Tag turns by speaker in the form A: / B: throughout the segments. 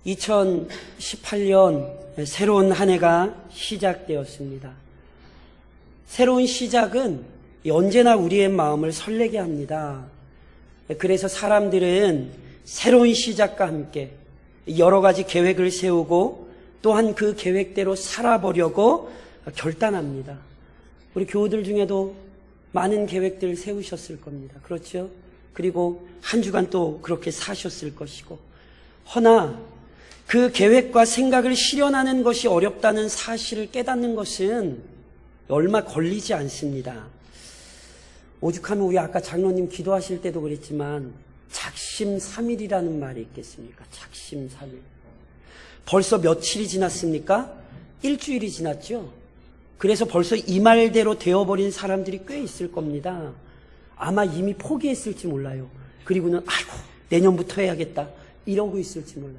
A: 2018년 새로운 한 해가 시작되었습니다. 새로운 시작은 언제나 우리의 마음을 설레게 합니다. 그래서 사람들은 새로운 시작과 함께 여러 가지 계획을 세우고 또한 그 계획대로 살아보려고 결단합니다. 우리 교우들 중에도 많은 계획들을 세우셨을 겁니다. 그렇죠? 그리고 한 주간 또 그렇게 사셨을 것이고, 허나 그 계획과 생각을 실현하는 것이 어렵다는 사실을 깨닫는 것은 얼마 걸리지 않습니다. 오죽하면 우리 아까 장로님 기도하실 때도 그랬지만 작심삼일이라는 말이 있겠습니까? 작심삼일. 벌써 며칠이 지났습니까? 일주일이 지났죠. 그래서 벌써 이 말대로 되어버린 사람들이 꽤 있을 겁니다. 아마 이미 포기했을지 몰라요. 그리고는 아이고 내년부터 해야겠다 이러고 있을지 몰라요.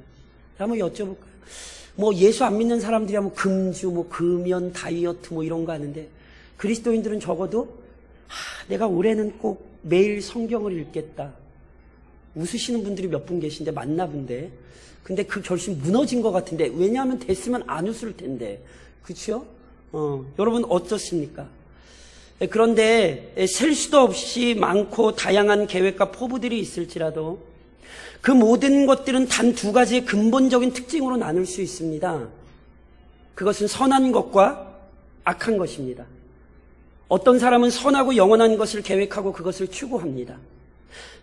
A: 한번 여쭤볼까요? 예수 안 믿는 사람들이 하면 금주, 금연, 다이어트 이런 거 하는데, 그리스도인들은 적어도 내가 올해는 꼭 매일 성경을 읽겠다. 웃으시는 분들이 몇 분 계신데 맞나 본데. 근데 그 결심 무너진 것 같은데, 왜냐하면 됐으면 안 웃을 텐데. 그렇죠? 여러분 어떻습니까? 그런데 셀 수도 없이 많고 다양한 계획과 포부들이 있을지라도 그 모든 것들은 단 두 가지의 근본적인 특징으로 나눌 수 있습니다. 그것은 선한 것과 악한 것입니다. 어떤 사람은 선하고 영원한 것을 계획하고 그것을 추구합니다.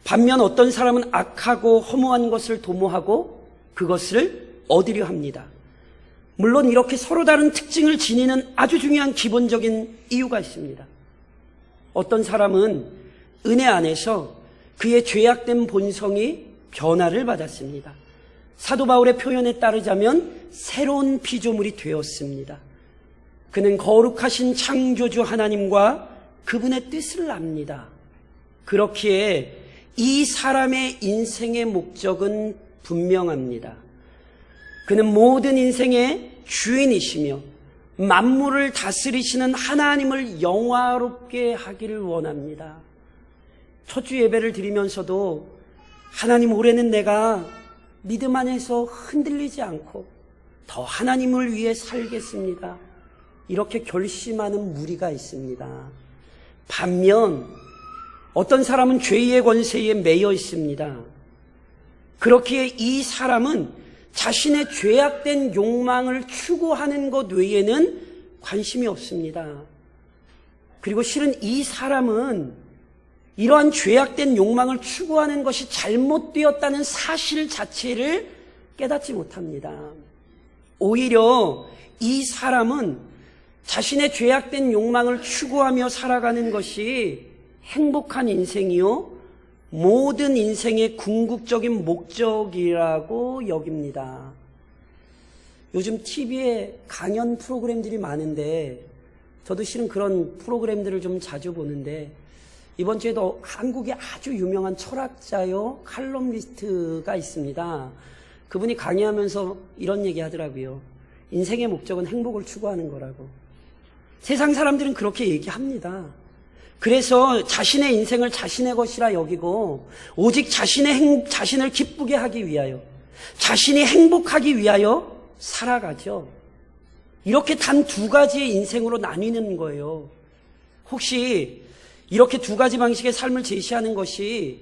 A: 반면 어떤 사람은 악하고 허무한 것을 도모하고 그것을 얻으려 합니다. 물론 이렇게 서로 다른 특징을 지니는 아주 중요한 기본적인 이유가 있습니다. 어떤 사람은 은혜 안에서 그의 죄악된 본성이 변화를 받았습니다. 사도 바울의 표현에 따르자면 새로운 피조물이 되었습니다. 그는 거룩하신 창조주 하나님과 그분의 뜻을 압니다. 그렇기에 이 사람의 인생의 목적은 분명합니다. 그는 모든 인생의 주인이시며 만물을 다스리시는 하나님을 영화롭게 하기를 원합니다. 첫 주 예배를 드리면서도 하나님, 올해는 내가 믿음 안에서 흔들리지 않고 더 하나님을 위해 살겠습니다. 이렇게 결심하는 무리가 있습니다. 반면 어떤 사람은 죄의 권세에 매여 있습니다. 그렇기에 이 사람은 자신의 죄악된 욕망을 추구하는 것 외에는 관심이 없습니다. 그리고 실은 이 사람은 이러한 죄악된 욕망을 추구하는 것이 잘못되었다는 사실 자체를 깨닫지 못합니다. 오히려 이 사람은 자신의 죄악된 욕망을 추구하며 살아가는 것이 행복한 인생이요, 모든 인생의 궁극적인 목적이라고 여깁니다. 요즘 TV에 강연 프로그램들이 많은데 저도 실은 그런 프로그램들을 좀 자주 보는데, 이번 주에도 한국의 아주 유명한 철학자요 칼럼니스트가 있습니다. 그분이 강의하면서 이런 얘기 하더라고요. 인생의 목적은 행복을 추구하는 거라고. 세상 사람들은 그렇게 얘기합니다. 그래서 자신의 인생을 자신의 것이라 여기고 오직 자신을 기쁘게 하기 위하여, 자신이 행복하기 위하여 살아가죠. 이렇게 단 두 가지의 인생으로 나뉘는 거예요. 혹시 이렇게 두 가지 방식의 삶을 제시하는 것이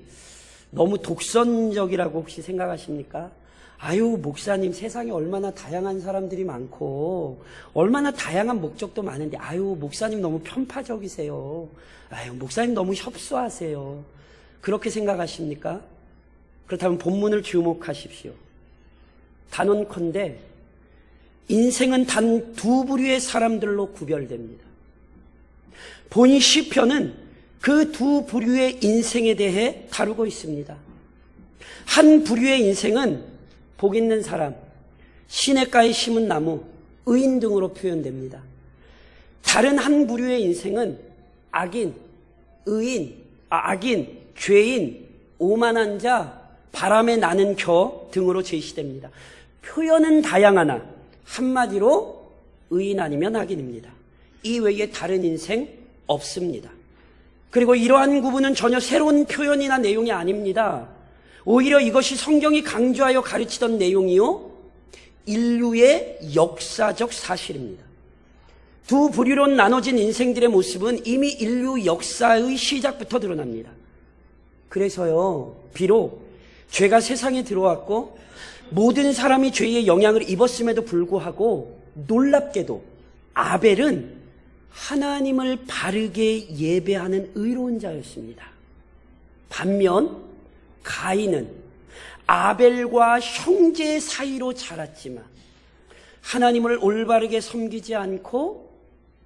A: 너무 독선적이라고 혹시 생각하십니까? 아유, 목사님, 세상에 얼마나 다양한 사람들이 많고 얼마나 다양한 목적도 많은데, 아유, 목사님 너무 편파적이세요. 아유, 목사님 너무 협소하세요. 그렇게 생각하십니까? 그렇다면 본문을 주목하십시오. 단언컨대 인생은 단 두 부류의 사람들로 구별됩니다. 본 시편은 그 두 부류의 인생에 대해 다루고 있습니다. 한 부류의 인생은 복 있는 사람, 시냇가에 심은 나무, 의인 등으로 표현됩니다. 다른 한 부류의 인생은 악인, 죄인, 오만한 자, 바람에 나는 겨 등으로 제시됩니다. 표현은 다양하나 한마디로 의인 아니면 악인입니다. 이 외에 다른 인생 없습니다. 그리고 이러한 구분은 전혀 새로운 표현이나 내용이 아닙니다. 오히려 이것이 성경이 강조하여 가르치던 내용이요, 인류의 역사적 사실입니다. 두 부류로 나눠진 인생들의 모습은 이미 인류 역사의 시작부터 드러납니다. 그래서요, 비록 죄가 세상에 들어왔고 모든 사람이 죄의 영향을 입었음에도 불구하고 놀랍게도 아벨은 하나님을 바르게 예배하는 의로운 자였습니다. 반면 가인은 아벨과 형제 사이로 자랐지만 하나님을 올바르게 섬기지 않고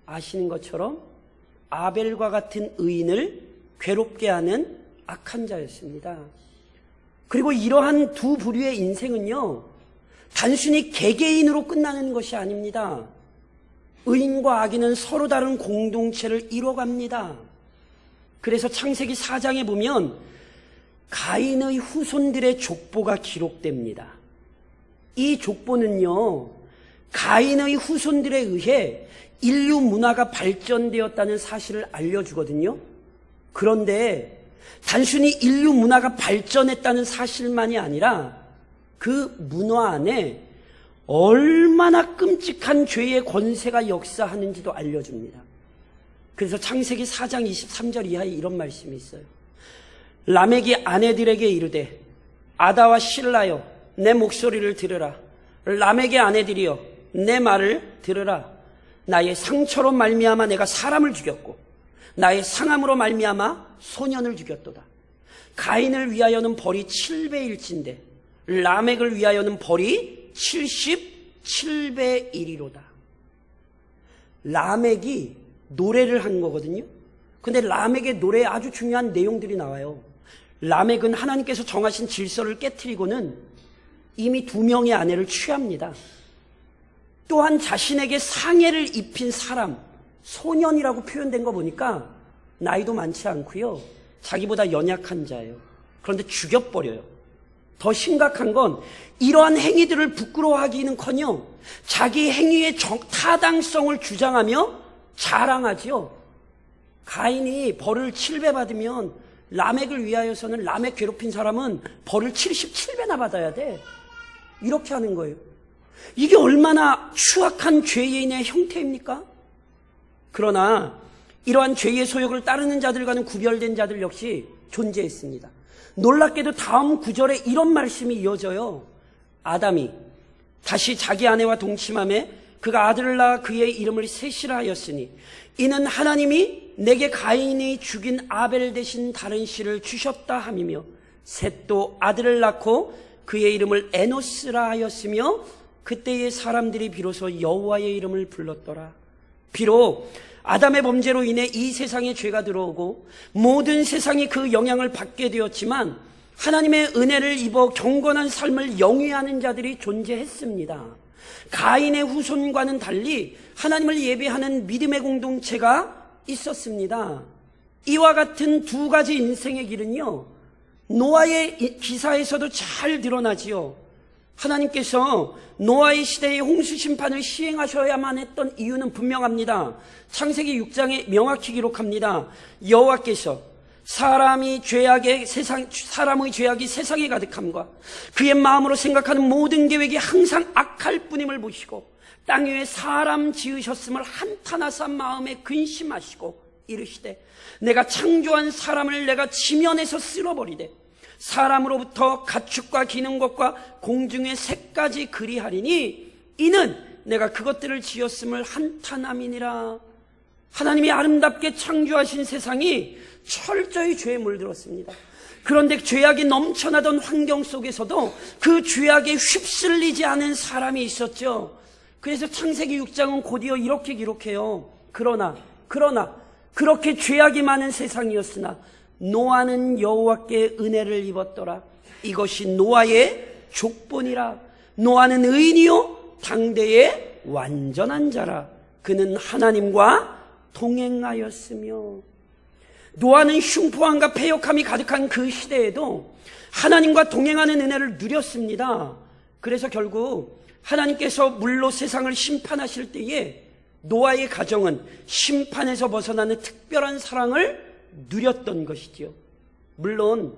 A: 아시는 것처럼 아벨과 같은 의인을 괴롭게 하는 악한 자였습니다. 그리고 이러한 두 부류의 인생은요, 단순히 개개인으로 끝나는 것이 아닙니다. 의인과 악인은 서로 다른 공동체를 이뤄갑니다. 그래서 창세기 4장에 보면 가인의 후손들의 족보가 기록됩니다. 이 족보는요, 가인의 후손들에 의해 인류 문화가 발전되었다는 사실을 알려주거든요. 그런데 단순히 인류 문화가 발전했다는 사실만이 아니라 그 문화 안에 얼마나 끔찍한 죄의 권세가 역사하는지도 알려줍니다. 그래서 창세기 4장 23절 이하에 이런 말씀이 있어요. 라멕이 아내들에게 이르되 아다와 실라여 내 목소리를 들으라. 라멕의 아내들이여 내 말을 들으라. 나의 상처로 말미암아 내가 사람을 죽였고 나의 상함으로 말미암아 소년을 죽였도다. 가인을 위하여는 벌이 7배일진데 라멕을 위하여는 벌이 77배 1이로다. 라멕이 노래를 한 거거든요. 근데 라멕의 노래에 아주 중요한 내용들이 나와요. 라멕은 하나님께서 정하신 질서를 깨트리고는 이미 2명의 아내를 취합니다. 또한 자신에게 상해를 입힌 사람, 소년이라고 표현된 거 보니까 나이도 많지 않고요, 자기보다 연약한 자예요. 그런데 죽여버려요. 더 심각한 건 이러한 행위들을 부끄러워하기는커녕 자기 행위의 타당성을 주장하며 자랑하지요. 가인이 벌을 7배 받으면 라멕을 위하여서는 라멕 괴롭힌 사람은 벌을 77배나 받아야 돼. 이렇게 하는 거예요. 이게 얼마나 추악한 죄인의 형태입니까? 그러나 이러한 죄의 소욕을 따르는 자들과는 구별된 자들 역시 존재했습니다. 놀랍게도 다음 구절에 이런 말씀이 이어져요. 아담이 다시 자기 아내와 동침하며 그가 아들을 낳아 그의 이름을 셋이라 하였으니 이는 하나님이 내게 가인이 죽인 아벨 대신 다른 씨를 주셨다 함이며 셋도 아들을 낳고 그의 이름을 에노스라 하였으며 그때의 사람들이 비로소 여호와의 이름을 불렀더라. 비록 아담의 범죄로 인해 이 세상에 죄가 들어오고 모든 세상이 그 영향을 받게 되었지만 하나님의 은혜를 입어 경건한 삶을 영위하는 자들이 존재했습니다. 가인의 후손과는 달리 하나님을 예배하는 믿음의 공동체가 있었습니다. 이와 같은 두 가지 인생의 길은요, 노아의 기사에서도 잘 드러나지요. 하나님께서 노아의 시대의 홍수 심판을 시행하셔야만 했던 이유는 분명합니다. 창세기 6장에 명확히 기록합니다. 여호와께서 사람의 죄악이 세상에 가득함과 그의 마음으로 생각하는 모든 계획이 항상 악할 뿐임을 보시고 땅 위에 사람 지으셨음을 한탄하사 마음에 근심하시고 이르시되 내가 창조한 사람을 내가 지면에서 쓸어버리되 사람으로부터 가축과 기는 것과 공중의 새까지 그리하리니 이는 내가 그것들을 지었음을 한탄함이니라. 하나님이 아름답게 창조하신 세상이 철저히 죄에 물들었습니다. 그런데 죄악이 넘쳐나던 환경 속에서도 그 죄악에 휩쓸리지 않은 사람이 있었죠. 그래서 창세기 6장은 곧이어 이렇게 기록해요. 그러나 그렇게 죄악이 많은 세상이었으나 노아는 여호와께 은혜를 입었더라. 이것이 노아의 족본이라. 노아는 의인이요 당대의 완전한 자라. 그는 하나님과 동행하였으며. 노아는 흉포함과 패역함이 가득한 그 시대에도 하나님과 동행하는 은혜를 누렸습니다. 그래서 결국 하나님께서 물로 세상을 심판하실 때에 노아의 가정은 심판에서 벗어나는 특별한 사랑을 누렸던 것이지요. 물론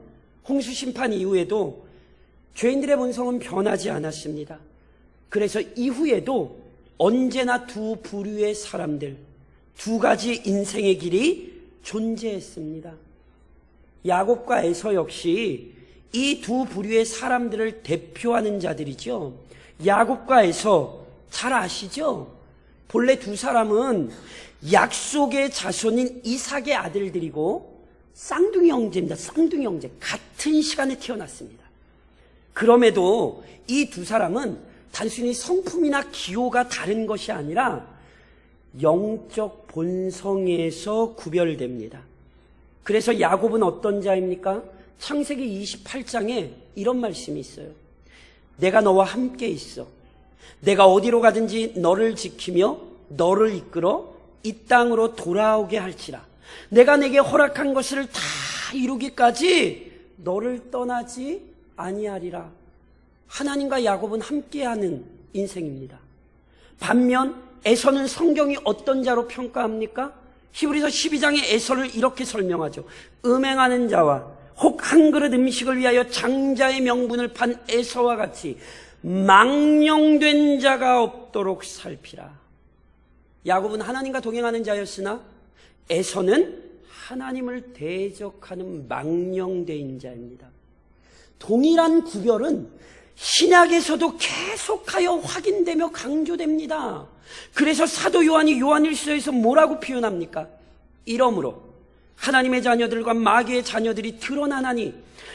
A: 홍수 심판 이후에도 죄인들의 본성은 변하지 않았습니다. 그래서 이후에도 언제나 두 부류의 사람들, 두 가지 인생의 길이 존재했습니다. 야곱과 에서 역시 이 두 부류의 사람들을 대표하는 자들이죠. 야곱과 에서 잘 아시죠? 본래 두 사람은 약속의 자손인 이삭의 아들들이고 쌍둥이 형제입니다. 쌍둥이 형제. 같은 시간에 태어났습니다. 그럼에도 이 두 사람은 단순히 성품이나 기호가 다른 것이 아니라 영적 본성에서 구별됩니다. 그래서 야곱은 어떤 자입니까? 창세기 28장에 이런 말씀이 있어요. 내가 너와 함께 있어. 내가 어디로 가든지 너를 지키며 너를 이끌어 이 땅으로 돌아오게 할지라. 내가 내게 허락한 것을 다 이루기까지 너를 떠나지 아니하리라. 하나님과 야곱은 함께하는 인생입니다. 반면 에서는 성경이 어떤 자로 평가합니까? 히브리서 12장에 에서를 이렇게 설명하죠. 음행하는 자와 혹 한 그릇 음식을 위하여 장자의 명분을 판 에서와 같이 망령된 자가 없도록 살피라. 야곱은 하나님과 동행하는 자였으나 에서는 하나님을 대적하는 망령된 자입니다. 동일한 구별은 신약에서도 계속하여 확인되며 강조됩니다. 그래서 사도 요한이 요한일서에서 뭐라고 표현합니까? 이러므로 하나님의 자녀들과 마귀의 자녀들이 드러나나니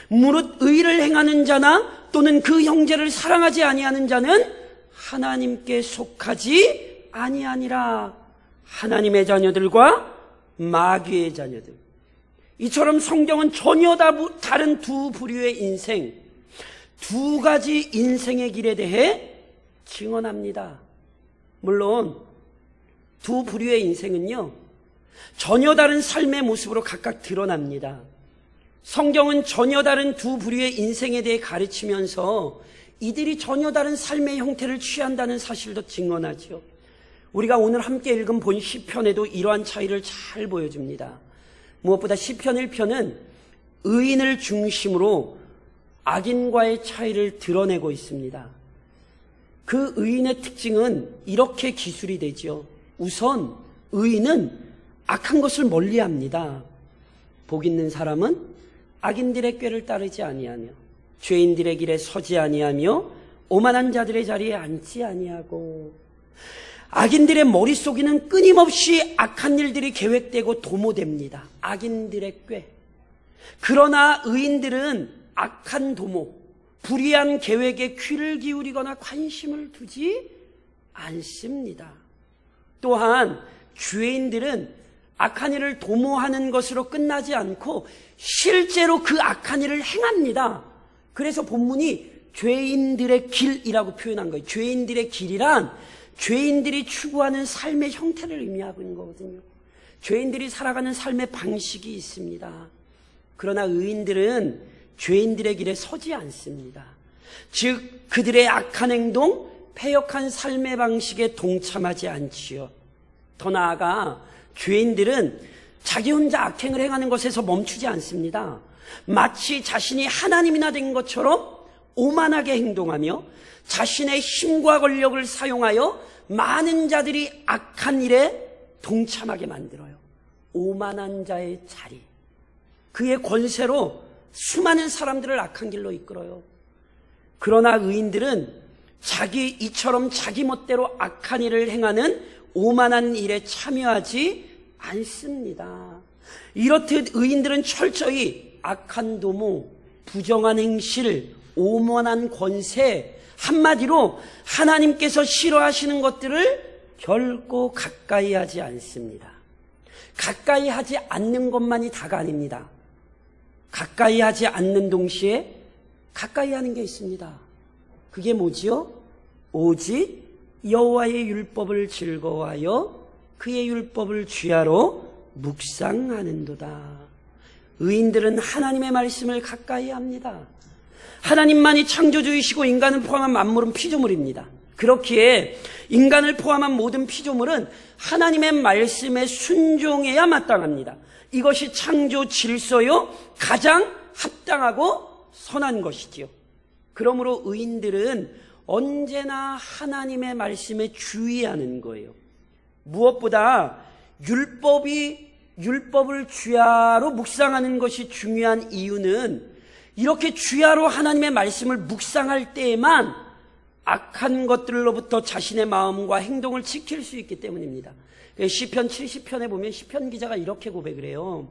A: 무릇 의를 행하는 자나 또는 그 형제를 사랑하지 아니하는 자는 하나님께 속하지 아니하니라. 하나님의 자녀들과 마귀의 자녀들. 이처럼 성경은 전혀 다른 두 부류의 인생, 두 가지 인생의 길에 대해 증언합니다. 물론 두 부류의 인생은요, 전혀 다른 삶의 모습으로 각각 드러납니다. 성경은 전혀 다른 두 부류의 인생에 대해 가르치면서 이들이 전혀 다른 삶의 형태를 취한다는 사실도 증언하죠. 우리가 오늘 함께 읽은 본 시편에도 이러한 차이를 잘 보여줍니다. 무엇보다 시편 1편은 의인을 중심으로 악인과의 차이를 드러내고 있습니다. 그 의인의 특징은 이렇게 기술이 되죠. 우선 의인은 악한 것을 멀리합니다. 복 있는 사람은 악인들의 꾀를 따르지 아니하며 죄인들의 길에 서지 아니하며 오만한 자들의 자리에 앉지 아니하고. 악인들의 머릿속에는 끊임없이 악한 일들이 계획되고 도모됩니다. 악인들의 꾀. 그러나 의인들은 악한 도모, 불의한 계획에 귀를 기울이거나 관심을 두지 않습니다. 또한 죄인들은 악한 일을 도모하는 것으로 끝나지 않고 실제로 그 악한 일을 행합니다. 그래서 본문이 죄인들의 길이라고 표현한 거예요. 죄인들의 길이란 죄인들이 추구하는 삶의 형태를 의미하고 있는 거거든요. 죄인들이 살아가는 삶의 방식이 있습니다. 그러나 의인들은 죄인들의 길에 서지 않습니다. 즉 그들의 악한 행동, 패역한 삶의 방식에 동참하지 않지요. 더 나아가 죄인들은 자기 혼자 악행을 행하는 것에서 멈추지 않습니다. 마치 자신이 하나님이나 된 것처럼 오만하게 행동하며 자신의 힘과 권력을 사용하여 많은 자들이 악한 일에 동참하게 만들어요. 오만한 자의 자리, 그의 권세로 수많은 사람들을 악한 길로 이끌어요. 그러나 의인들은 이처럼 자기 멋대로 악한 일을 행하는 오만한 일에 참여하지 않습니다. 이렇듯 의인들은 철저히 악한 도모, 부정한 행실, 오만한 권세, 한마디로 하나님께서 싫어하시는 것들을 결코 가까이 하지 않습니다. 가까이 하지 않는 것만이 다가 아닙니다. 가까이 하지 않는 동시에 가까이 하는 게 있습니다. 그게 뭐지요? 오직 여호와의 율법을 즐거워하여 그의 율법을 주야로 묵상하는도다. 의인들은 하나님의 말씀을 가까이 합니다. 하나님만이 창조주이시고 인간을 포함한 만물은 피조물입니다. 그렇기에 인간을 포함한 모든 피조물은 하나님의 말씀에 순종해야 마땅합니다. 이것이 창조 질서요 가장 합당하고 선한 것이지요. 그러므로 의인들은 언제나 하나님의 말씀에 주의하는 거예요. 무엇보다 율법을 주야로 묵상하는 것이 중요한 이유는 이렇게 주야로 하나님의 말씀을 묵상할 때에만 악한 것들로부터 자신의 마음과 행동을 지킬 수 있기 때문입니다. 시편 70편에 보면 시편 기자가 이렇게 고백을 해요.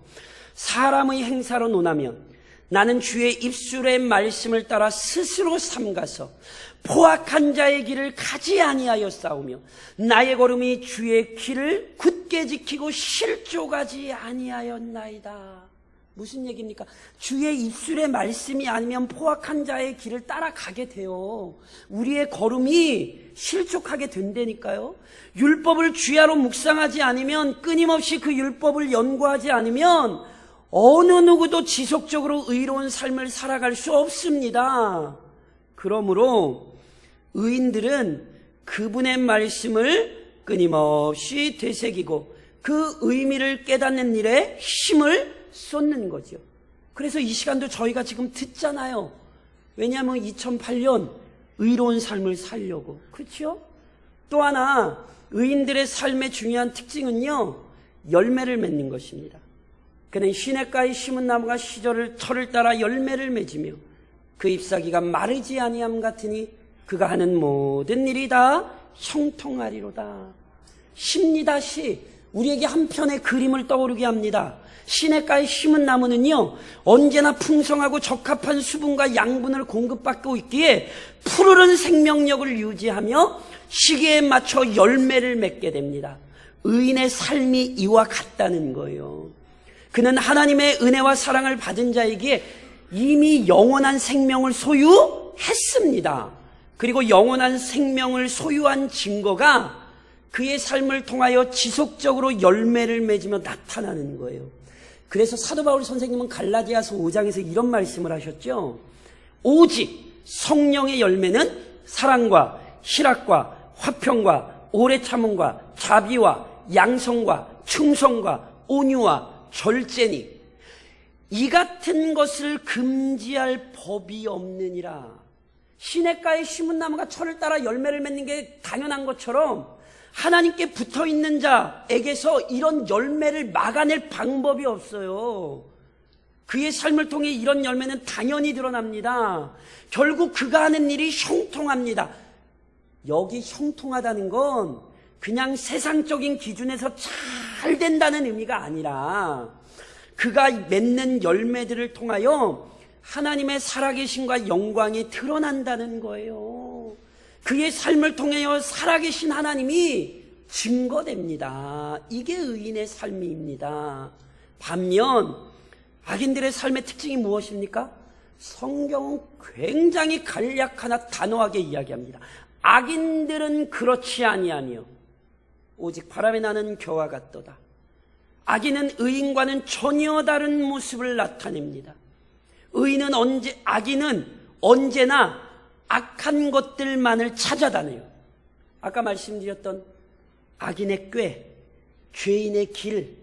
A: 사람의 행사로 논하면 나는 주의 입술의 말씀을 따라 스스로 삼가서 포악한 자의 길을 가지 아니하여 싸우며 나의 걸음이 주의 길을 굳게 지키고 실족하지 아니하였나이다. 무슨 얘기입니까? 주의 입술의 말씀이 아니면 포악한 자의 길을 따라가게 돼요. 우리의 걸음이 실족하게 된다니까요. 율법을 주야로 묵상하지 않으면, 끊임없이 그 율법을 연구하지 않으면 어느 누구도 지속적으로 의로운 삶을 살아갈 수 없습니다. 그러므로 의인들은 그분의 말씀을 끊임없이 되새기고 그 의미를 깨닫는 일에 힘을 쏟는 거죠. 그래서 이 시간도 저희가 지금 듣잖아요. 왜냐하면 2008년 의로운 삶을 살려고. 그렇죠? 또 하나 의인들의 삶의 중요한 특징은요, 열매를 맺는 것입니다. 그는 시냇가에 심은 나무가 철을 따라 열매를 맺으며 그 잎사귀가 마르지 아니함 같으니 그가 하는 모든 일이 다 형통하리로다. 심리다시 우리에게 한 편의 그림을 떠오르게 합니다. 시냇가에 심은 나무는요, 언제나 풍성하고 적합한 수분과 양분을 공급받고 있기에 푸르른 생명력을 유지하며 시기에 맞춰 열매를 맺게 됩니다. 의인의 삶이 이와 같다는 거예요. 그는 하나님의 은혜와 사랑을 받은 자에게 이미 영원한 생명을 소유했습니다. 그리고 영원한 생명을 소유한 증거가 그의 삶을 통하여 지속적으로 열매를 맺으며 나타나는 거예요. 그래서 사도 바울 선생님은 갈라디아서 5장에서 이런 말씀을 하셨죠. 오직 성령의 열매는 사랑과 희락과 화평과 오래 참음과 자비와 양성과 충성과 온유와 절제니 이 같은 것을 금지할 법이 없느니라. 시냇가에 심은 나무가 철을 따라 열매를 맺는 게 당연한 것처럼 하나님께 붙어있는 자에게서 이런 열매를 막아낼 방법이 없어요. 그의 삶을 통해 이런 열매는 당연히 드러납니다. 결국 그가 하는 일이 형통합니다. 여기 형통하다는 건 그냥 세상적인 기준에서 잘 된다는 의미가 아니라 그가 맺는 열매들을 통하여 하나님의 살아계심과 영광이 드러난다는 거예요. 그의 삶을 통하여 살아계신 하나님이 증거됩니다. 이게 의인의 삶입니다. 반면 악인들의 삶의 특징이 무엇입니까? 성경은 굉장히 간략하나 단호하게 이야기합니다. 악인들은 그렇지 아니하며 오직 바람에 나는 겨와 같도다. 악인은 의인과는 전혀 다른 모습을 나타냅니다. 악인은 언제나 악한 것들만을 찾아다녀요. 아까 말씀드렸던 악인의 꾀, 죄인의 길,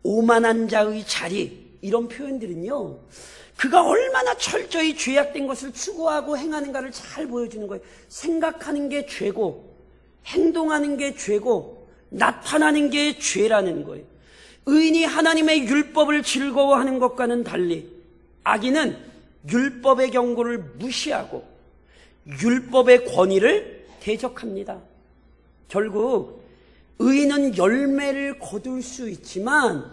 A: 오만한 자의 자리, 이런 표현들은요, 그가 얼마나 철저히 죄악된 것을 추구하고 행하는가를 잘 보여주는 거예요. 생각하는 게 죄고, 행동하는 게 죄고, 나타나는 게 죄라는 거예요. 의인이 하나님의 율법을 즐거워하는 것과는 달리 악인은 율법의 경고를 무시하고 율법의 권위를 대적합니다. 결국 의인은 열매를 거둘 수 있지만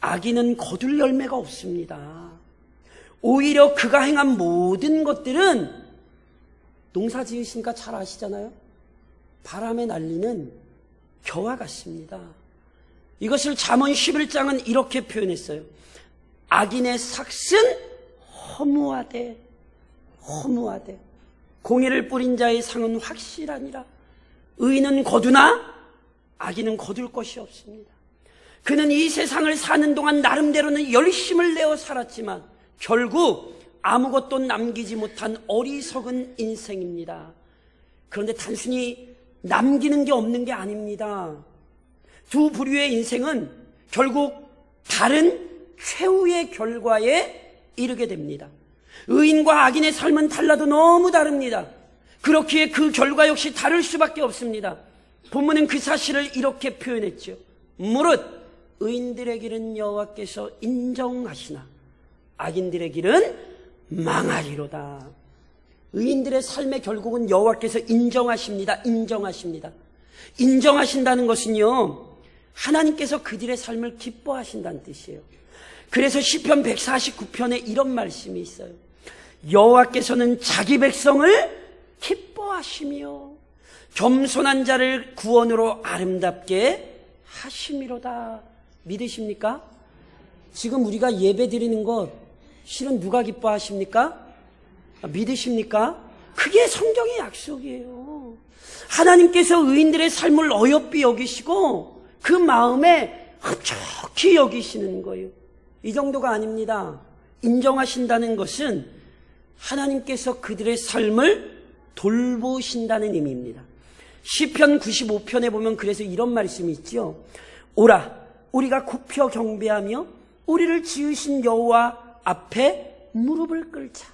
A: 악인은 거둘 열매가 없습니다. 오히려 그가 행한 모든 것들은 농사 지으시니까 잘 아시잖아요. 바람에 날리는 겨와 같습니다. 이것을 잠언 11장은 이렇게 표현했어요. 악인의 삭은 허무하되 공의를 뿌린 자의 상은 확실하니라. 의인은 거두나 악인은 거둘 것이 없습니다. 그는 이 세상을 사는 동안 나름대로는 열심을 내어 살았지만 결국 아무것도 남기지 못한 어리석은 인생입니다. 그런데 단순히 남기는 게 없는 게 아닙니다. 두 부류의 인생은 결국 다른 최후의 결과에 이르게 됩니다. 의인과 악인의 삶은 달라도 너무 다릅니다. 그렇기에 그 결과 역시 다를 수밖에 없습니다. 본문은 그 사실을 이렇게 표현했죠. 무릇 의인들의 길은 여호와께서 인정하시나 악인들의 길은 망하리로다. 의인들의 삶의 결국은 여호와께서 인정하십니다. 인정하신다는 것은요, 하나님께서 그들의 삶을 기뻐하신다는 뜻이에요. 그래서 시편 149편에 이런 말씀이 있어요. 여호와께서는 자기 백성을 기뻐하시며 겸손한 자를 구원으로 아름답게 하심이로다. 믿으십니까? 지금 우리가 예배 드리는 것 실은 누가 기뻐하십니까? 믿으십니까? 그게 성경의 약속이에요. 하나님께서 의인들의 삶을 어여삐 여기시고 그 마음에 흡족히 여기시는 거예요. 이 정도가 아닙니다. 인정하신다는 것은 하나님께서 그들의 삶을 돌보신다는 의미입니다. 시편 95편에 보면 그래서 이런 말씀이 있죠. 오라, 우리가 굽혀 경배하며 우리를 지으신 여호와 앞에 무릎을 꿇자.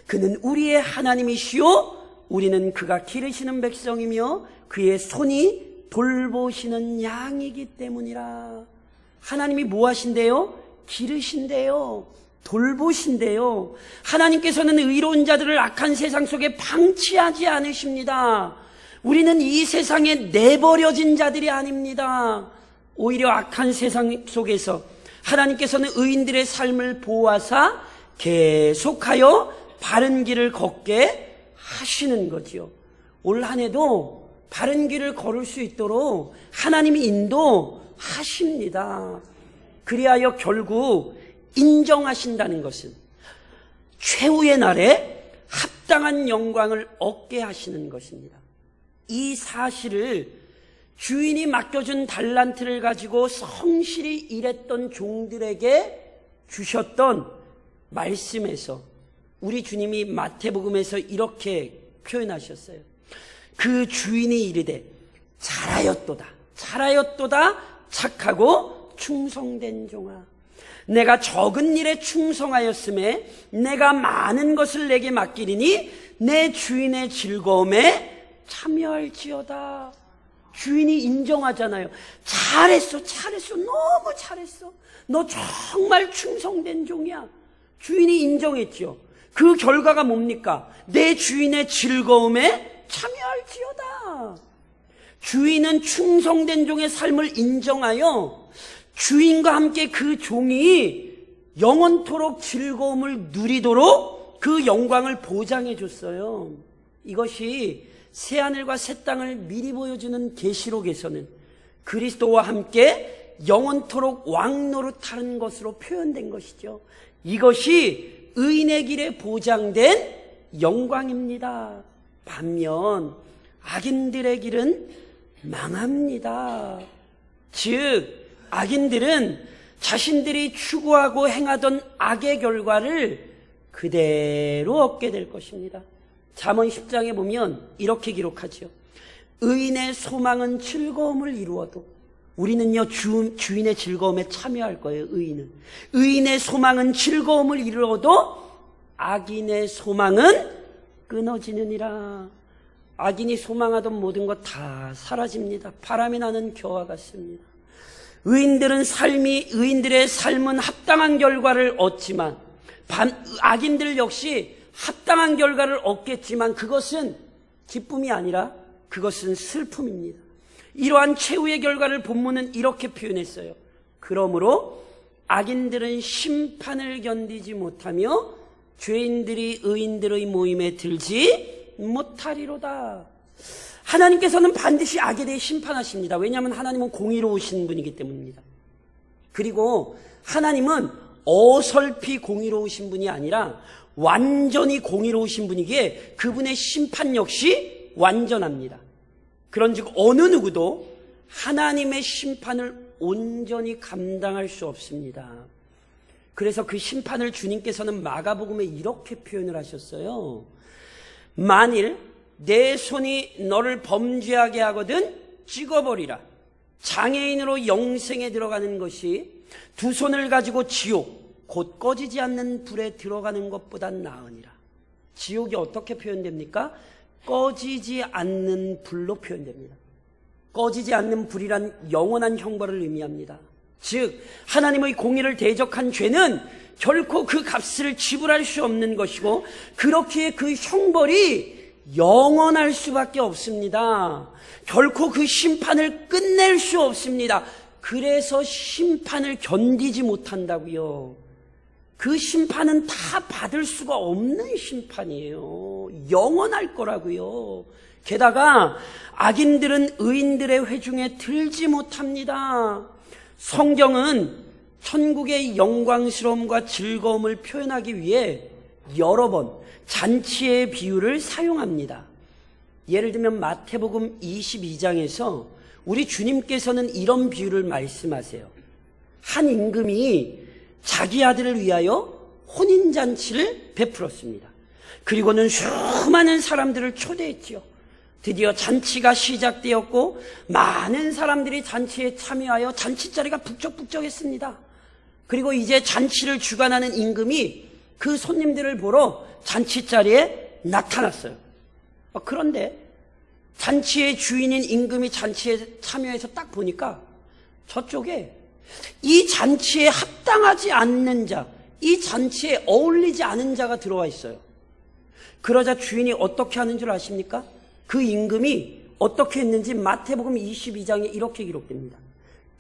A: 그는 우리의 하나님이시요 우리는 그가 기르시는 백성이며 그의 손이 돌보시는 양이기 때문이라. 하나님이 뭐 하신대요? 기르신대요. 돌보신대요. 하나님께서는 의로운 자들을 악한 세상 속에 방치하지 않으십니다. 우리는 이 세상에 내버려진 자들이 아닙니다. 오히려 악한 세상 속에서 하나님께서는 의인들의 삶을 보호하사 계속하여 바른 길을 걷게 하시는 거지요. 올 한 해도 바른 길을 걸을 수 있도록 하나님이 인도하십니다. 그리하여 결국 인정하신다는 것은 최후의 날에 합당한 영광을 얻게 하시는 것입니다. 이 사실을 주인이 맡겨준 달란트를 가지고 성실히 일했던 종들에게 주셨던 말씀에서 우리 주님이 마태복음에서 이렇게 표현하셨어요. 그 주인이 이르되 잘하였도다 착하고 충성된 종아, 내가 적은 일에 충성하였음에 내가 많은 것을 내게 맡기리니 내 주인의 즐거움에 참여할지어다. 주인이 인정하잖아요. 잘했어, 너무 잘했어. 너 정말 충성된 종이야. 주인이 인정했죠. 그 결과가 뭡니까? 내 주인의 즐거움에 참여할지어다. 주인은 충성된 종의 삶을 인정하여 주인과 함께 그 종이 영원토록 즐거움을 누리도록 그 영광을 보장해 줬어요. 이것이 새하늘과 새 땅을 미리 보여주는 계시록에서는 그리스도와 함께 영원토록 왕노릇하는 것으로 표현된 것이죠. 이것이 의인의 길에 보장된 영광입니다. 반면 악인들의 길은 망합니다. 즉 악인들은 자신들이 추구하고 행하던 악의 결과를 그대로 얻게 될 것입니다. 잠언 10장에 보면 이렇게 기록하죠. 의인의 소망은 즐거움을 이루어도, 우리는요 주인의 즐거움에 참여할 거예요. 의인의 소망은 즐거움을 이루어도 악인의 소망은 끊어지느니라. 악인이 소망하던 모든 것 다 사라집니다. 바람이 나는 겨와 같습니다. 의인들의 삶은 합당한 결과를 얻지만 악인들 역시 합당한 결과를 얻겠지만 그것은 기쁨이 아니라 그것은 슬픔입니다. 이러한 최후의 결과를 본문은 이렇게 표현했어요. 그러므로 악인들은 심판을 견디지 못하며 죄인들이 의인들의 모임에 들지 못하리로다. 하나님께서는 반드시 악에 대해 심판하십니다. 왜냐하면 하나님은 공의로우신 분이기 때문입니다. 그리고 하나님은 어설피 공의로우신 분이 아니라 완전히 공의로우신 분이기에 그분의 심판 역시 완전합니다. 그런즉 어느 누구도 하나님의 심판을 온전히 감당할 수 없습니다. 그래서 그 심판을 주님께서는 마가복음에 이렇게 표현을 하셨어요. 만일 내 손이 너를 범죄하게 하거든 찍어버리라. 장애인으로 영생에 들어가는 것이 두 손을 가지고 지옥 곧 꺼지지 않는 불에 들어가는 것보단 나으니라. 지옥이 어떻게 표현됩니까? 꺼지지 않는 불로 표현됩니다. 꺼지지 않는 불이란 영원한 형벌을 의미합니다. 즉 하나님의 공의를 대적한 죄는 결코 그 값을 지불할 수 없는 것이고, 그렇기에 그 형벌이 영원할 수밖에 없습니다. 결코 그 심판을 끝낼 수 없습니다. 그래서 심판을 견디지 못한다고요. 그 심판은 다 받을 수가 없는 심판이에요. 영원할 거라고요. 게다가 악인들은 의인들의 회중에 들지 못합니다. 성경은 천국의 영광스러움과 즐거움을 표현하기 위해 여러 번 잔치의 비유를 사용합니다. 예를 들면 마태복음 22장에서 우리 주님께서는 이런 비유를 말씀하세요. 한 임금이 자기 아들을 위하여 혼인잔치를 베풀었습니다. 그리고는 수많은 사람들을 초대했지요. 드디어 잔치가 시작되었고 많은 사람들이 잔치에 참여하여 잔치자리가 북적북적했습니다. 그리고 이제 잔치를 주관하는 임금이 그 손님들을 보러 잔치자리에 나타났어요. 그런데 잔치의 주인인 임금이 잔치에 참여해서 딱 보니까 저쪽에 이 잔치에 합당하지 않는 자, 이 잔치에 어울리지 않은 자가 들어와 있어요. 그러자 주인이 어떻게 하는 줄 아십니까? 그 임금이 어떻게 했는지 마태복음 22장에 이렇게 기록됩니다.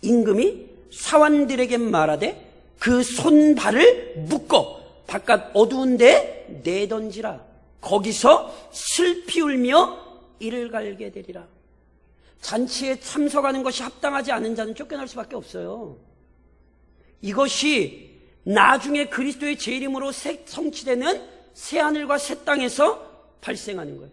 A: 임금이 사환들에게 말하되 그 손발을 묶어 바깥 어두운 데 내던지라. 거기서 슬피 울며 이를 갈게 되리라. 잔치에 참석하는 것이 합당하지 않은 자는 쫓겨날 수밖에 없어요. 이것이 나중에 그리스도의 재림으로 성취되는 새하늘과 새 땅에서 발생하는 거예요.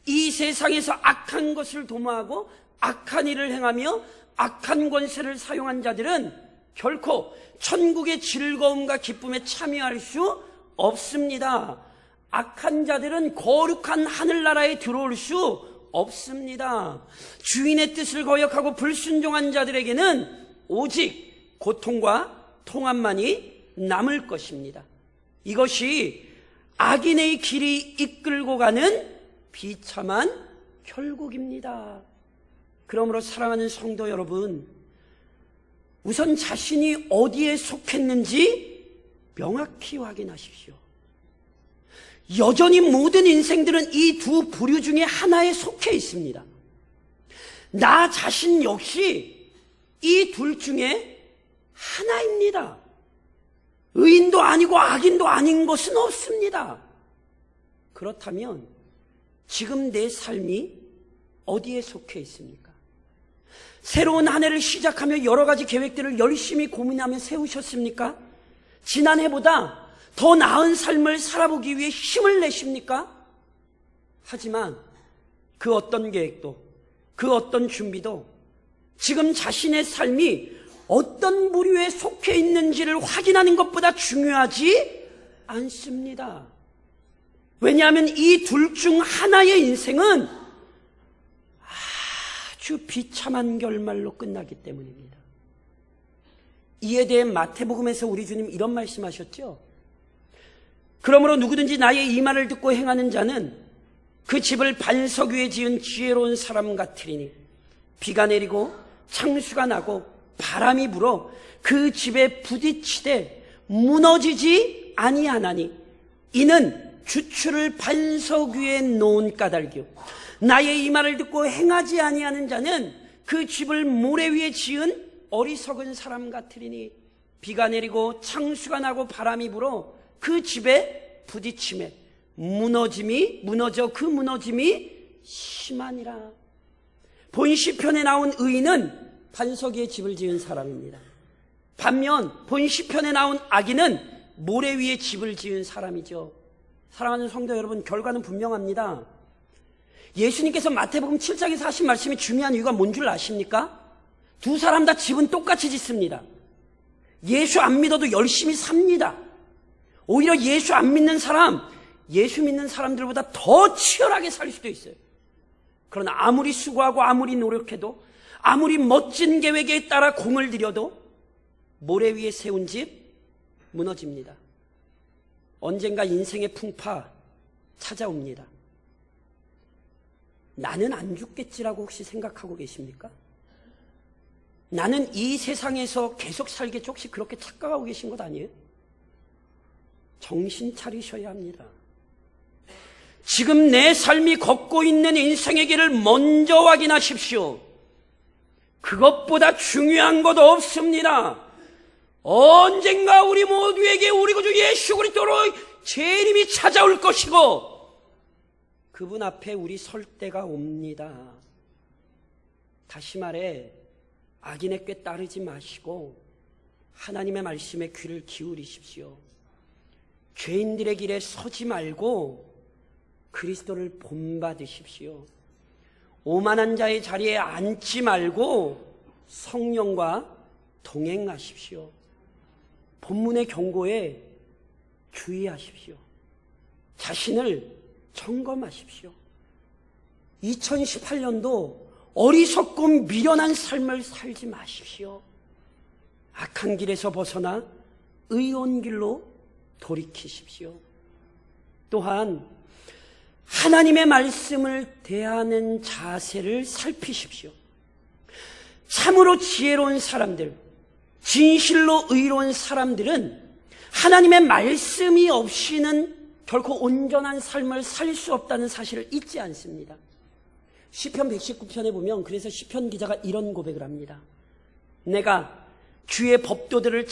A: 이 세상에서 악한 것을 도모하고 악한 일을 행하며 악한 권세를 사용한 자들은 결코 천국의 즐거움과 기쁨에 참여할 수 없습니다. 악한 자들은 거룩한 하늘나라에 들어올 수 없습니다. 주인의 뜻을 거역하고 불순종한 자들에게는 오직 고통과 통함만이 남을 것입니다. 이것이 악인의 길이 이끌고 가는 비참한 결국입니다. 그러므로 사랑하는 성도 여러분, 우선 자신이 어디에 속했는지 명확히 확인하십시오. 여전히 모든 인생들은 이 두 부류 중에 하나에 속해 있습니다. 나 자신 역시 이 둘 중에 하나입니다. 의인도 아니고 악인도 아닌 것은 없습니다. 그렇다면 지금 내 삶이 어디에 속해 있습니까? 새로운 한 해를 시작하며 여러 가지 계획들을 열심히 고민하며 세우셨습니까? 지난해보다 더 나은 삶을 살아보기 위해 힘을 내십니까? 하지만 그 어떤 계획도, 그 어떤 준비도 지금 자신의 삶이 어떤 부류에 속해 있는지를 확인하는 것보다 중요하지 않습니다. 왜냐하면 이 둘 중 하나의 인생은 아주 비참한 결말로 끝나기 때문입니다. 이에 대해 마태복음에서 우리 주님 이런 말씀하셨죠. 그러므로 누구든지 나의 이 말을 듣고 행하는 자는 그 집을 반석 위에 지은 지혜로운 사람 같으리니 비가 내리고 창수가 나고 바람이 불어 그 집에 부딪히되 무너지지 아니하나니 이는 주추를 반석 위에 놓은 까닭이요 나의 이 말을 듣고 행하지 아니하는 자는 그 집을 모래 위에 지은 어리석은 사람 같으리니 비가 내리고 창수가 나고 바람이 불어 그 집에 부딪힘에 무너져 그 무너짐이 심하니라. 본 시편에 나온 의인은 반석 위에 집을 지은 사람입니다. 반면 본 시편에 나온 악인은 모래 위에 집을 지은 사람이죠. 사랑하는 성도 여러분, 결과는 분명합니다. 예수님께서 마태복음 7장에서 하신 말씀이 중요한 이유가 뭔 줄 아십니까? 두 사람 다 집은 똑같이 짓습니다. 예수 안 믿어도 열심히 삽니다. 오히려 예수 안 믿는 사람, 예수 믿는 사람들보다 더 치열하게 살 수도 있어요. 그러나 아무리 수고하고 아무리 노력해도 아무리 멋진 계획에 따라 공을 들여도 모래 위에 세운 집 무너집니다. 언젠가 인생의 풍파 찾아옵니다. 나는 안 죽겠지라고 혹시 생각하고 계십니까? 나는 이 세상에서 계속 살겠지, 혹시 그렇게 착각하고 계신 것 아니에요? 정신 차리셔야 합니다. 지금 내 삶이 걷고 있는 인생의 길을 먼저 확인하십시오. 그것보다 중요한 것 없습니다. 언젠가 우리 모두에게 우리 구주 예수 그리스도로 재림이 찾아올 것이고 그분 앞에 우리 설 때가 옵니다. 다시 말해 악인의 꾀 따르지 마시고 하나님의 말씀에 귀를 기울이십시오. 죄인들의 길에 서지 말고 그리스도를 본받으십시오. 오만한 자의 자리에 앉지 말고 성령과 동행하십시오. 본문의 경고에 주의하십시오. 자신을 점검하십시오. 2018년도 어리석고 미련한 삶을 살지 마십시오. 악한 길에서 벗어나 의로운 길로 돌이키십시오. 또한 하나님의 말씀을 대하는 자세를 살피십시오. 참으로 지혜로운 사람들, 진실로 의로운 사람들은 하나님의 말씀이 없이는 결코 온전한 삶을 살 수 없다는 사실을 잊지 않습니다. 시편 119편에 보면 그래서 시편 기자가 이런 고백을 합니다. 내가 주의 법도들을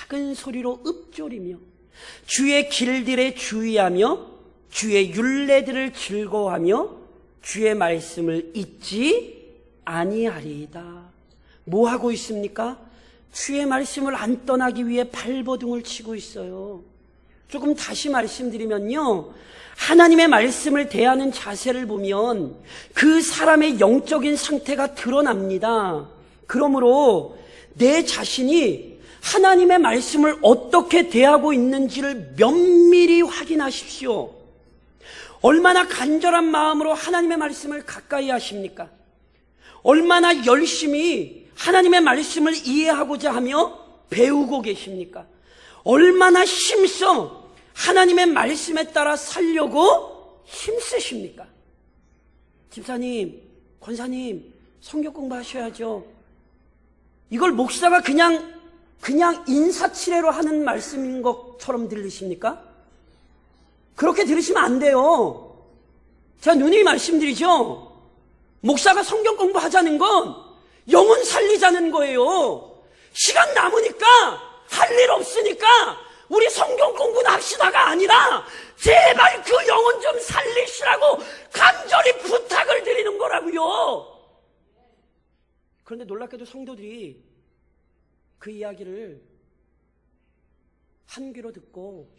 A: 작은 소리로 읊조리며 주의 길들에 주의하며 주의 율례들을 즐거워하며 주의 말씀을 잊지 아니하리이다. 뭐 하고 있습니까? 주의 말씀을 안 떠나기 위해 발버둥을 치고 있어요. 조금 다시 말씀드리면요, 하나님의 말씀을 대하는 자세를 보면 그 사람의 영적인 상태가 드러납니다. 그러므로 내 자신이 하나님의 말씀을 어떻게 대하고 있는지를 면밀히 확인하십시오. 얼마나 간절한 마음으로 하나님의 말씀을 가까이 하십니까? 얼마나 열심히 하나님의 말씀을 이해하고자 하며 배우고 계십니까? 얼마나 힘써 하나님의 말씀에 따라 살려고 힘쓰십니까? 집사님, 권사님, 성경 공부하셔야죠. 이걸 목사가 그냥 인사치레로 하는 말씀인 것처럼 들리십니까? 그렇게 들으시면 안 돼요. 제가 누누이 말씀드리죠. 목사가 성경 공부하자는 건 영혼 살리자는 거예요. 시간 남으니까 할 일 없으니까 우리 성경 공부나 합시다가 아니라 제발 그 영혼 좀 살리시라고 간절히 부탁을 드리는 거라고요. 그런데 놀랍게도 성도들이 그 이야기를 한 귀로 듣고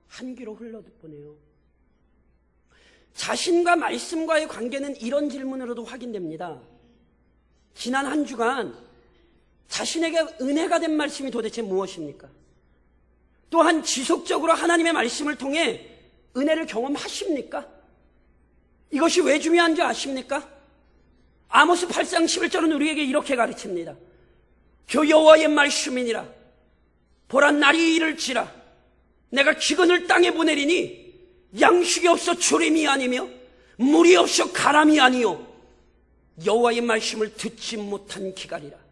A: 한 귀로 흘러보내요. 자신과 말씀과의 관계는 이런 질문으로도 확인됩니다. 지난 한 주간 자신에게 은혜가 된 말씀이 도대체 무엇입니까? 또한 지속적으로 하나님의 말씀을 통해 은혜를 경험하십니까? 이것이 왜 중요한지 아십니까? 아모스 8장 11절은 우리에게 이렇게 가르칩니다. 주 여호와의 말씀이니라. 보라 날이 이를지라. 내가 기근을 땅에 보내리니 양식이 없어 주림이 아니며 물이 없어 가람이 아니요 여호와의 말씀을 듣지 못한 기갈이라.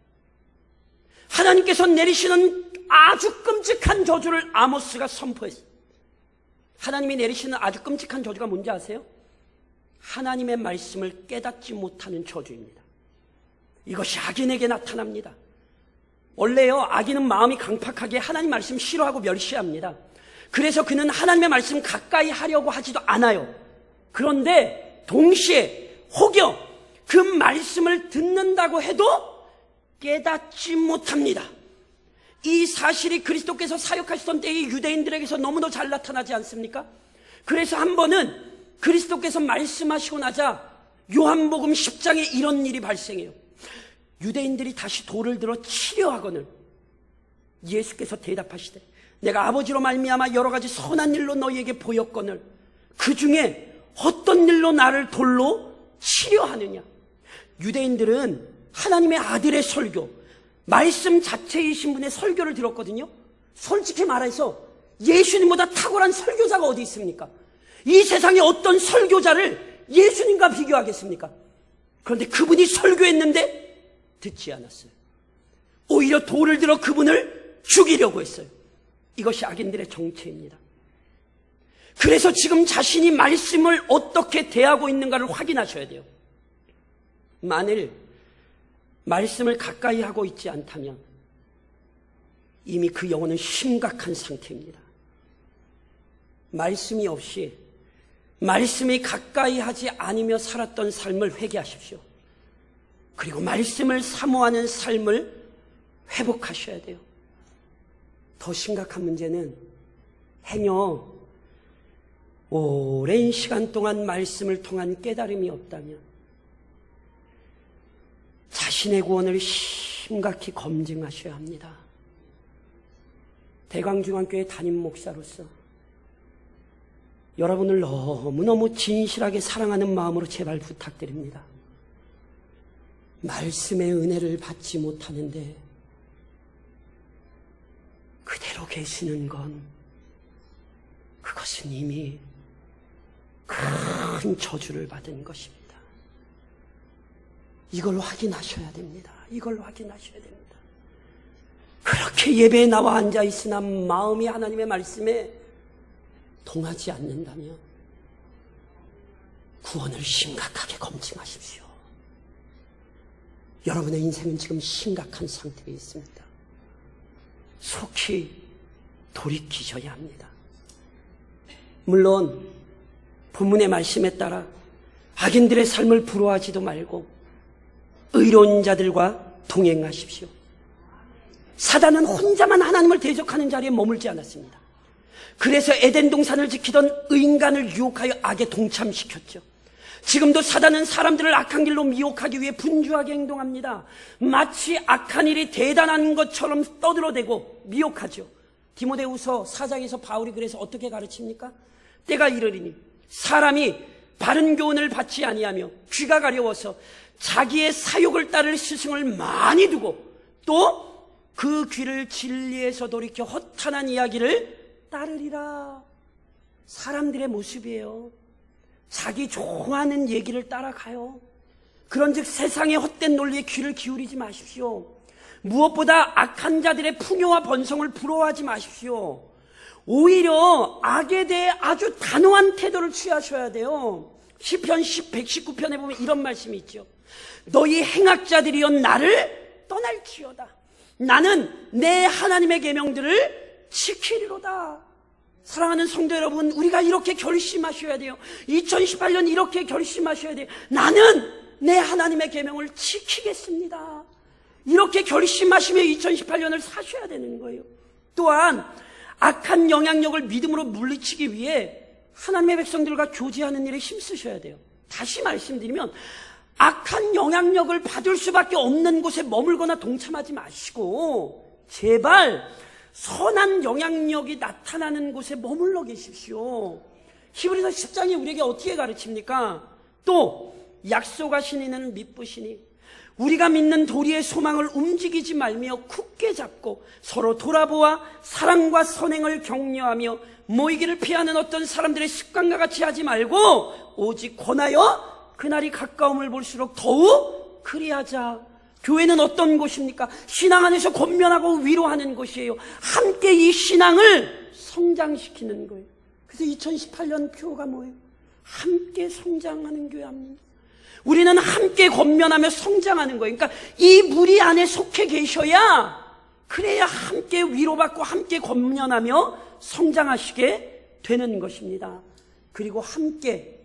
A: 하나님께서 내리시는 아주 끔찍한 저주를 아모스가 선포했어요. 하나님이 내리시는 아주 끔찍한 저주가 뭔지 아세요? 하나님의 말씀을 깨닫지 못하는 저주입니다. 이것이 악인에게 나타납니다. 원래요, 악인은 마음이 강팍하게 하나님 말씀 싫어하고 멸시합니다. 그래서 그는 하나님의 말씀 가까이 하려고 하지도 않아요. 그런데 동시에 혹여 그 말씀을 듣는다고 해도 깨닫지 못합니다. 이 사실이 그리스도께서 사역하시던 때의 유대인들에게서 너무도 잘 나타나지 않습니까? 그래서 한 번은 그리스도께서 말씀하시고 나자 요한복음 10장에 이런 일이 발생해요. 유대인들이 다시 돌을 들어 치려 하거늘 예수께서 대답하시되 내가 아버지로 말미암아 여러 가지 선한 일로 너희에게 보였거늘 그 중에 어떤 일로 나를 돌로 치려 하느냐. 유대인들은 하나님의 아들의 설교, 말씀 자체이신 분의 설교를 들었거든요. 솔직히 말해서 예수님보다 탁월한 설교자가 어디 있습니까? 이 세상에 어떤 설교자를 예수님과 비교하겠습니까? 그런데 그분이 설교했는데 듣지 않았어요. 오히려 돌을 들어 그분을 죽이려고 했어요. 이것이 악인들의 정체입니다. 그래서 지금 자신이 말씀을 어떻게 대하고 있는가를 확인하셔야 돼요. 만일 말씀을 가까이 하고 있지 않다면 이미 그 영혼은 심각한 상태입니다. 말씀이 없이 말씀이 가까이 하지 않으며 살았던 삶을 회개하십시오. 그리고 말씀을 사모하는 삶을 회복하셔야 돼요. 더 심각한 문제는 행여 오랜 시간 동안 말씀을 통한 깨달음이 없다면 자신의 구원을 심각히 검증하셔야 합니다. 대광중앙교회 담임 목사로서 여러분을 너무너무 진실하게 사랑하는 마음으로 제발 부탁드립니다. 말씀의 은혜를 받지 못하는데 그대로 계시는 건 그것은 이미 큰 저주를 받은 것입니다. 이걸 확인하셔야 됩니다. 이걸 확인하셔야 됩니다. 그렇게 예배에 나와 앉아 있으나 마음이 하나님의 말씀에 통하지 않는다면 구원을 심각하게 검증하십시오. 여러분의 인생은 지금 심각한 상태에 있습니다. 속히 돌이키셔야 합니다. 물론 본문의 말씀에 따라 악인들의 삶을 부러워하지도 말고 의로운 자들과 동행하십시오. 사단은 혼자만 하나님을 대적하는 자리에 머물지 않았습니다. 그래서 에덴 동산을 지키던 인간을 유혹하여 악에 동참시켰죠. 지금도 사단은 사람들을 악한 길로 미혹하기 위해 분주하게 행동합니다. 마치 악한 일이 대단한 것처럼 떠들어대고 미혹하죠. 디모데후서 4장에서 바울이 그래서 어떻게 가르칩니까? 때가 이르리니 사람이 바른 교훈을 받지 아니하며 귀가 가려워서 자기의 사욕을 따를 스승을 많이 두고 또 그 귀를 진리에서 돌이켜 허탄한 이야기를 따르리라. 사람들의 모습이에요. 자기 좋아하는 얘기를 따라가요. 그런즉 세상의 헛된 논리에 귀를 기울이지 마십시오. 무엇보다 악한 자들의 풍요와 번성을 부러워하지 마십시오. 오히려 악에 대해 아주 단호한 태도를 취하셔야 돼요. 시편 119편에 보면 이런 말씀이 있죠. 너희 행악자들이여 나를 떠날지어다. 나는 내 하나님의 계명들을 지키리로다. 사랑하는 성도 여러분, 우리가 이렇게 결심하셔야 돼요. 2018년 이렇게 결심하셔야 돼요. 나는 내 하나님의 계명을 지키겠습니다. 이렇게 결심하시며 2018년을 사셔야 되는 거예요. 또한 악한 영향력을 믿음으로 물리치기 위해 하나님의 백성들과 교제하는 일에 힘쓰셔야 돼요. 다시 말씀드리면 악한 영향력을 받을 수밖에 없는 곳에 머물거나 동참하지 마시고 제발 선한 영향력이 나타나는 곳에 머물러 계십시오. 히브리서 10장이 우리에게 어떻게 가르칩니까? 또 약속하신 이는 미쁘시니 우리가 믿는 도리의 소망을 움직이지 말며 굳게 잡고 서로 돌아보아 사랑과 선행을 격려하며 모이기를 피하는 어떤 사람들의 습관과 같이 하지 말고 오직 권하여 그날이 가까움을 볼수록 더욱 그리하자. 교회는 어떤 곳입니까? 신앙 안에서 권면하고 위로하는 곳이에요. 함께 이 신앙을 성장시키는 거예요. 그래서 2018년 표가 뭐예요? 함께 성장하는 교회입니다. 우리는 함께 권면하며 성장하는 거예요. 그러니까 이 무리 안에 속해 계셔야 그래야 함께 위로받고 함께 권면하며 성장하시게 되는 것입니다. 그리고 함께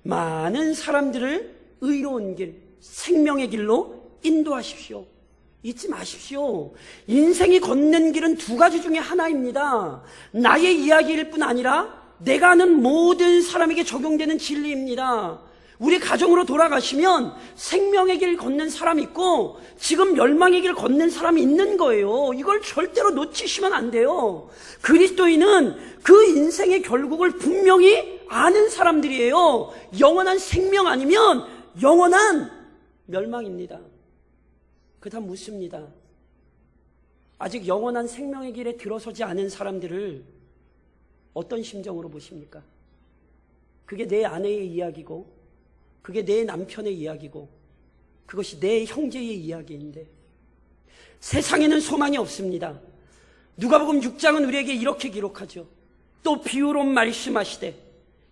A: 많은 사람들을 의로운 길, 생명의 길로 인도하십시오. 잊지 마십시오. 인생이 걷는 길은 두 가지 중에 하나입니다. 나의 이야기일 뿐 아니라 내가 아는 모든 사람에게 적용되는 진리입니다. 우리 가정으로 돌아가시면 생명의 길 걷는 사람이 있고 지금 멸망의 길 걷는 사람이 있는 거예요. 이걸 절대로 놓치시면 안 돼요. 그리스도인은 그 인생의 결국을 분명히 아는 사람들이에요. 영원한 생명 아니면 영원한 멸망입니다. 그다음 묻습니다. 아직 영원한 생명의 길에 들어서지 않은 사람들을 어떤 심정으로 보십니까? 그게 내 아내의 이야기고 그게 내 남편의 이야기고 그것이 내 형제의 이야기인데 세상에는 소망이 없습니다. 누가복음 6장은 우리에게 이렇게 기록하죠. 또 비유로 말씀하시되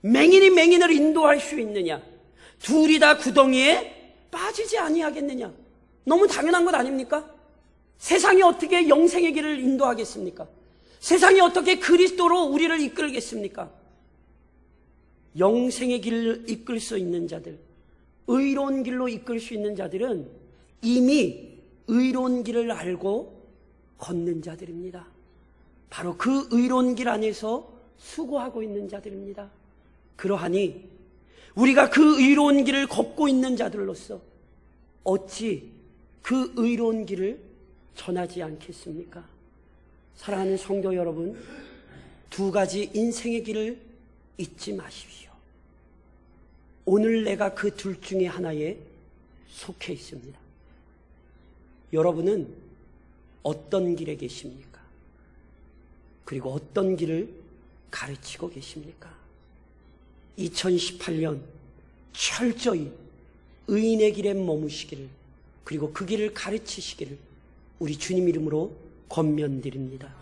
A: 맹인이 맹인을 인도할 수 있느냐? 둘이 다 구덩이에 빠지지 아니하겠느냐? 너무 당연한 것 아닙니까? 세상이 어떻게 영생의 길을 인도하겠습니까? 세상이 어떻게 그리스도로 우리를 이끌겠습니까? 영생의 길을 이끌 수 있는 자들, 의로운 길로 이끌 수 있는 자들은 이미 의로운 길을 알고 걷는 자들입니다. 바로 그 의로운 길 안에서 수고하고 있는 자들입니다. 그러하니 우리가 그 의로운 길을 걷고 있는 자들로서 어찌 그 의로운 길을 전하지 않겠습니까? 사랑하는 성도 여러분, 두 가지 인생의 길을 잊지 마십시오. 오늘 내가 그 둘 중에 하나에 속해 있습니다. 여러분은 어떤 길에 계십니까? 그리고 어떤 길을 가르치고 계십니까? 2018년 철저히 의인의 길에 머무시기를, 그리고 그 길을 가르치시기를 우리 주님 이름으로 권면드립니다.